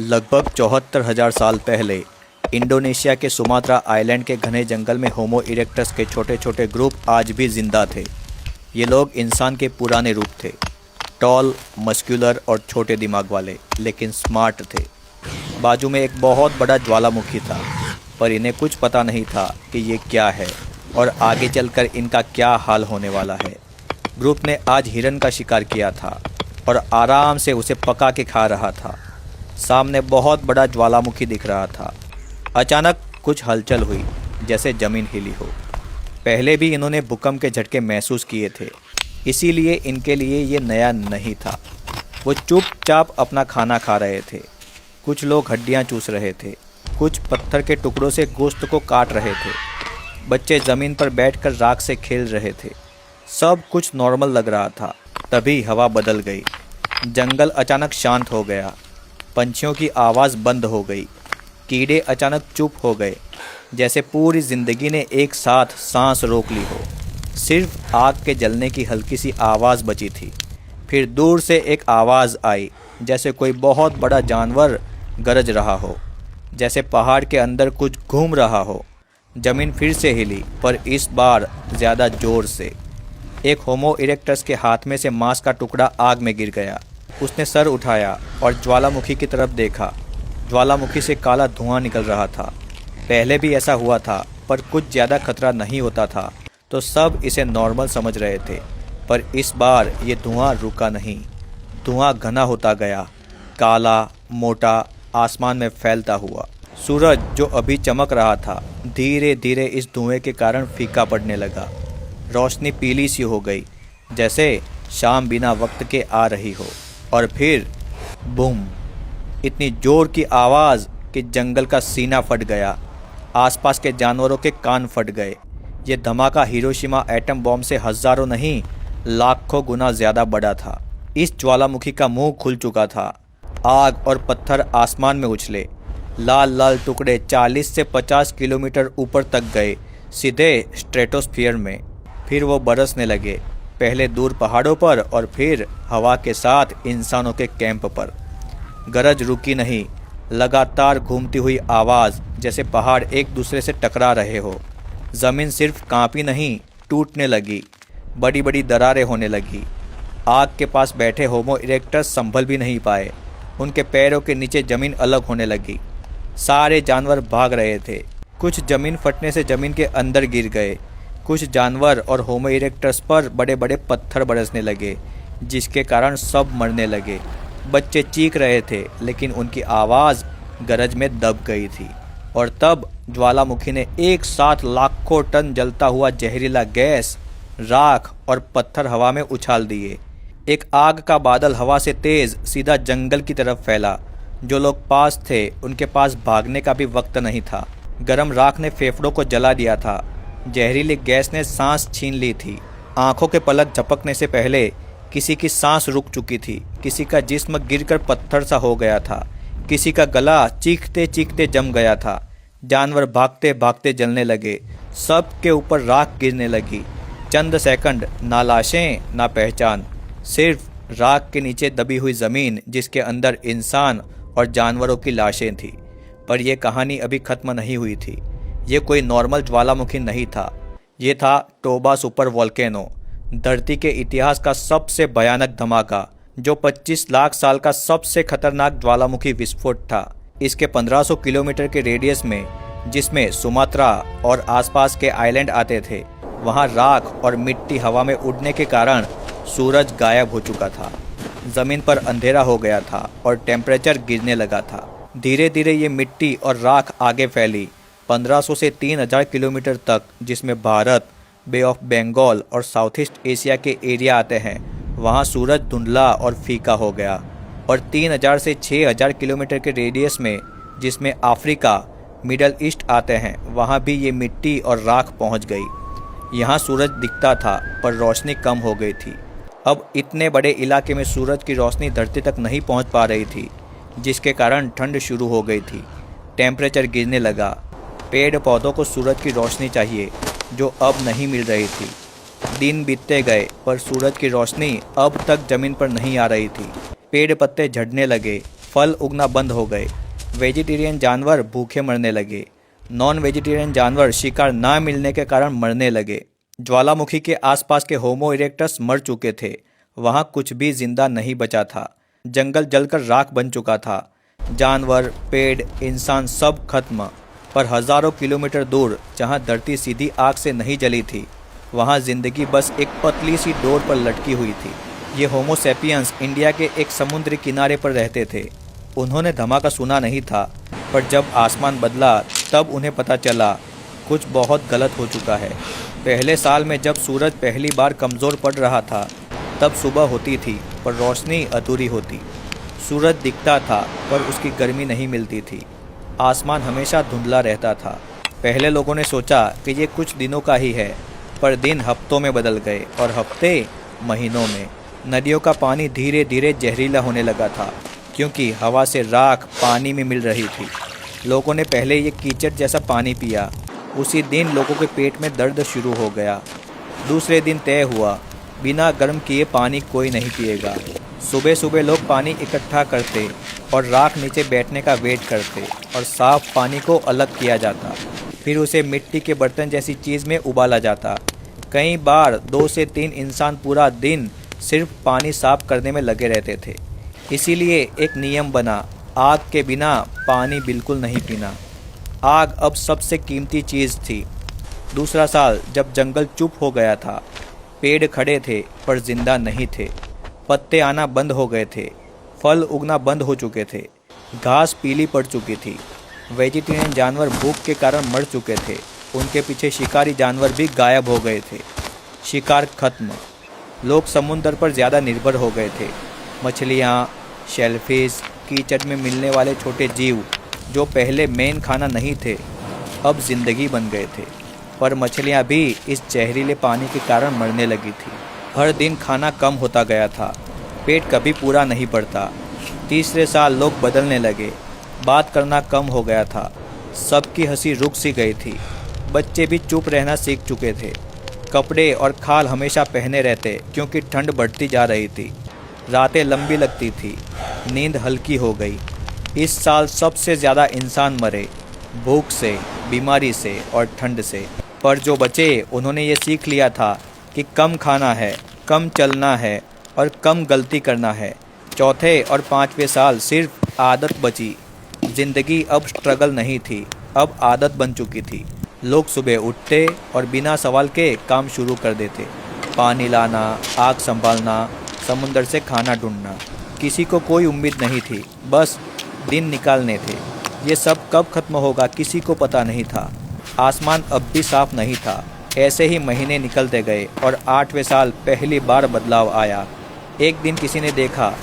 लगभग 74,000 साल पहले इंडोनेशिया के सुमात्रा आइलैंड के घने जंगल में होमो इरेक्टस के छोटे छोटे ग्रुप आज भी जिंदा थे। ये लोग इंसान के पुराने रूप थे, टॉल, मस्कुलर और छोटे दिमाग वाले, लेकिन स्मार्ट थे। बाजू में एक बहुत बड़ा ज्वालामुखी था, पर इन्हें कुछ पता नहीं था कि ये क्या है और आगे चलकर इनका क्या हाल होने वाला है। ग्रुप ने आज हिरन का शिकार किया था और आराम से उसे पका के खा रहा था। सामने बहुत बड़ा ज्वालामुखी दिख रहा था। अचानक कुछ हलचल हुई, जैसे ज़मीन हिली हो। पहले भी इन्होंने भूकंप के झटके महसूस किए थे, इसीलिए इनके लिए ये नया नहीं था। वो चुपचाप अपना खाना खा रहे थे। कुछ लोग हड्डियाँ चूस रहे थे, कुछ पत्थर के टुकड़ों से गोश्त को काट रहे थे। बच्चे ज़मीन पर बैठकर राख से खेल रहे थे। सब कुछ नॉर्मल लग रहा था। तभी हवा बदल गई। जंगल अचानक शांत हो गया। पंछियों की आवाज़ बंद हो गई। कीड़े अचानक चुप हो गए, जैसे पूरी ज़िंदगी ने एक साथ सांस रोक ली हो। सिर्फ आग के जलने की हल्की सी आवाज़ बची थी। फिर दूर से एक आवाज़ आई, जैसे कोई बहुत बड़ा जानवर गरज रहा हो, जैसे पहाड़ के अंदर कुछ घूम रहा हो। ज़मीन फिर से हिली, पर इस बार ज़्यादा ज़ोर से। एक होमो इरेक्टस के हाथ में से मांस का टुकड़ा आग में गिर गया। उसने सर उठाया और ज्वालामुखी की तरफ देखा। ज्वालामुखी से काला धुआं निकल रहा था। पहले भी ऐसा हुआ था, पर कुछ ज़्यादा खतरा नहीं होता था, तो सब इसे नॉर्मल समझ रहे थे। पर इस बार ये धुआं रुका नहीं। धुआं घना होता गया, काला, मोटा, आसमान में फैलता हुआ। सूरज, जो अभी चमक रहा था, धीरे धीरे इस धुएं के कारण फीका पड़ने लगा। रोशनी पीली सी हो गई, जैसे शाम बिना वक्त के आ रही हो। और फिर बूम! इतनी जोर की आवाज़ कि जंगल का सीना फट गया। आसपास के जानवरों के कान फट गए। ये धमाका हिरोशिमा एटम बॉम्ब से हज़ारों नहीं, लाखों गुना ज़्यादा बड़ा था। इस ज्वालामुखी का मुंह खुल चुका था। आग और पत्थर आसमान में उछले। लाल लाल टुकड़े 40 से 50 किलोमीटर ऊपर तक गए, सीधे स्ट्रेटोस्फीयर में। फिर वो बरसने लगे, पहले दूर पहाड़ों पर और फिर हवा के साथ इंसानों के कैंप पर। गरज रुकी नहीं, लगातार घूमती हुई आवाज़, जैसे पहाड़ एक दूसरे से टकरा रहे हो। ज़मीन सिर्फ कांपी नहीं, टूटने लगी। बड़ी बड़ी दरारें होने लगी। आग के पास बैठे होमो इरेक्टस संभल भी नहीं पाए। उनके पैरों के नीचे ज़मीन अलग होने लगी। सारे जानवर भाग रहे थे। कुछ ज़मीन फटने से ज़मीन के अंदर गिर गए। कुछ जानवर और होमो इरेक्टस पर बड़े बड़े पत्थर बरसने लगे, जिसके कारण सब मरने लगे। बच्चे चीख रहे थे, लेकिन उनकी आवाज़ गरज में दब गई थी। और तब ज्वालामुखी ने एक साथ लाखों टन जलता हुआ जहरीला गैस, राख और पत्थर हवा में उछाल दिए। एक आग का बादल हवा से तेज सीधा जंगल की तरफ फैला। जो लोग पास थे, उनके पास भागने का भी वक्त नहीं था। गर्म राख ने फेफड़ों को जला दिया था। जहरीली गैस ने सांस छीन ली थी। आंखों के पलक झपकने से पहले किसी की सांस रुक चुकी थी। किसी का जिस्म गिरकर पत्थर सा हो गया था। किसी का गला चीखते चीखते जम गया था। जानवर भागते भागते जलने लगे। सब के ऊपर राख गिरने लगी। चंद सेकंड, ना लाशें ना पहचान, सिर्फ राख के नीचे दबी हुई ज़मीन, जिसके अंदर इंसान और जानवरों की लाशें थी। पर यह कहानी अभी ख़त्म नहीं हुई थी। ये कोई नॉर्मल ज्वालामुखी नहीं था। ये था टोबा सुपर वोल्केनो, धरती के इतिहास का सबसे भयानक धमाका, जो 25 लाख साल का सबसे खतरनाक ज्वालामुखी विस्फोट था। इसके 1500 किलोमीटर के रेडियस में, जिसमें सुमात्रा और आसपास के आइलैंड आते थे, वहाँ राख और मिट्टी हवा में उड़ने के कारण सूरज गायब हो चुका था। ज़मीन पर अंधेरा हो गया था और टेम्परेचर गिरने लगा था। धीरे धीरे ये मिट्टी और राख आगे फैली 1500 से 3000 किलोमीटर तक, जिसमें भारत, बे ऑफ बंगाल और साउथ ईस्ट एशिया के एरिया आते हैं। वहाँ सूरज धुंधला और फीका हो गया। और 3000 से 6000 किलोमीटर के रेडियस में, जिसमें अफ्रीका, मिडल ईस्ट आते हैं, वहाँ भी ये मिट्टी और राख पहुँच गई। यहाँ सूरज दिखता था, पर रोशनी कम हो गई थी। अब इतने बड़े इलाके में सूरज की रोशनी धरती तक नहीं पहुँच पा रही थी, जिसके कारण ठंड शुरू हो गई थी। टेम्परेचर गिरने लगा। पेड़ पौधों को सूरज की रोशनी चाहिए, जो अब नहीं मिल रही थी। दिन बीतते गए, पर सूरज की रोशनी अब तक जमीन पर नहीं आ रही थी। पेड़ पत्ते झड़ने लगे, फल उगना बंद हो गए। वेजिटेरियन जानवर भूखे मरने लगे। नॉन वेजिटेरियन जानवर शिकार ना मिलने के कारण मरने लगे। ज्वालामुखी के आसपास के होमो इरेक्टस मर चुके थे। वहां कुछ भी जिंदा नहीं बचा था। जंगल जलकर राख बन चुका था। जानवर, पेड़, इंसान सब खत्म। पर हजारों किलोमीटर दूर, जहां धरती सीधी आग से नहीं जली थी, वहां जिंदगी बस एक पतली सी डोर पर लटकी हुई थी। ये होमो सेपियंस इंडिया के एक समुद्री किनारे पर रहते थे। उन्होंने धमाका सुना नहीं था, पर जब आसमान बदला तब उन्हें पता चला कुछ बहुत गलत हो चुका है। पहले साल में जब सूरज पहली बार कमज़ोर पड़ रहा था, तब सुबह होती थी पर रोशनी अधूरी होती। सूरज दिखता था पर उसकी गर्मी नहीं मिलती थी। आसमान हमेशा धुंधला रहता था। पहले लोगों ने सोचा कि ये कुछ दिनों का ही है, पर दिन हफ्तों में बदल गए और हफ्ते महीनों में। नदियों का पानी धीरे धीरे जहरीला होने लगा था, क्योंकि हवा से राख पानी में मिल रही थी। लोगों ने पहले ये कीचड़ जैसा पानी पिया। उसी दिन लोगों के पेट में दर्द शुरू हो गया। दूसरे दिन तय हुआ, बिना गर्म किए पानी कोई नहीं पिएगा। सुबह सुबह लोग पानी इकट्ठा करते और राख नीचे बैठने का वेट करते और साफ पानी को अलग किया जाता। फिर उसे मिट्टी के बर्तन जैसी चीज़ में उबाला जाता। कई बार 2 से 3 इंसान पूरा दिन सिर्फ पानी साफ करने में लगे रहते थे। इसीलिए एक नियम बना, आग के बिना पानी बिल्कुल नहीं पीना। आग अब सबसे कीमती चीज़ थी। दूसरा साल जब जंगल चुप हो गया था, पेड़ खड़े थे पर जिंदा नहीं थे। पत्ते आना बंद हो गए थे। फल उगना बंद हो चुके थे। घास पीली पड़ चुकी थी। वेजिटेरियन जानवर भूख के कारण मर चुके थे। उनके पीछे शिकारी जानवर भी गायब हो गए थे। शिकार खत्म। लोग समुद्र पर ज़्यादा निर्भर हो गए थे। मछलियाँ, शेलफिश, कीचड़ में मिलने वाले छोटे जीव जो पहले मेन खाना नहीं थे, अब जिंदगी बन गए थे। पर मछलियाँ भी इस जहरीले पानी के कारण मरने लगी थी। हर दिन खाना कम होता गया था। पेट कभी पूरा नहीं पड़ता। तीसरे साल लोग बदलने लगे। बात करना कम हो गया था। सबकी हंसी रुक सी गई थी। बच्चे भी चुप रहना सीख चुके थे। कपड़े और खाल हमेशा पहने रहते, क्योंकि ठंड बढ़ती जा रही थी। रातें लंबी लगती थी। नींद हल्की हो गई। इस साल सबसे ज़्यादा इंसान मरे, भूख से, बीमारी से और ठंड से। पर जो बचे, उन्होंने ये सीख लिया था कि कम खाना है, कम चलना है और कम गलती करना है। चौथे और 5वें साल सिर्फ आदत बची। जिंदगी अब स्ट्रगल नहीं थी, अब आदत बन चुकी थी। लोग सुबह उठते और बिना सवाल के काम शुरू कर देते। पानी लाना, आग संभालना, समुंदर से खाना ढूंढना। किसी को कोई उम्मीद नहीं थी, बस दिन निकालने थे। ये सब कब खत्म होगा किसी को पता नहीं था। आसमान अब भी साफ नहीं था। ऐसे ही महीने निकलते गए और 8वें साल पहली बार बदलाव आया। एक दिन किसी ने देखा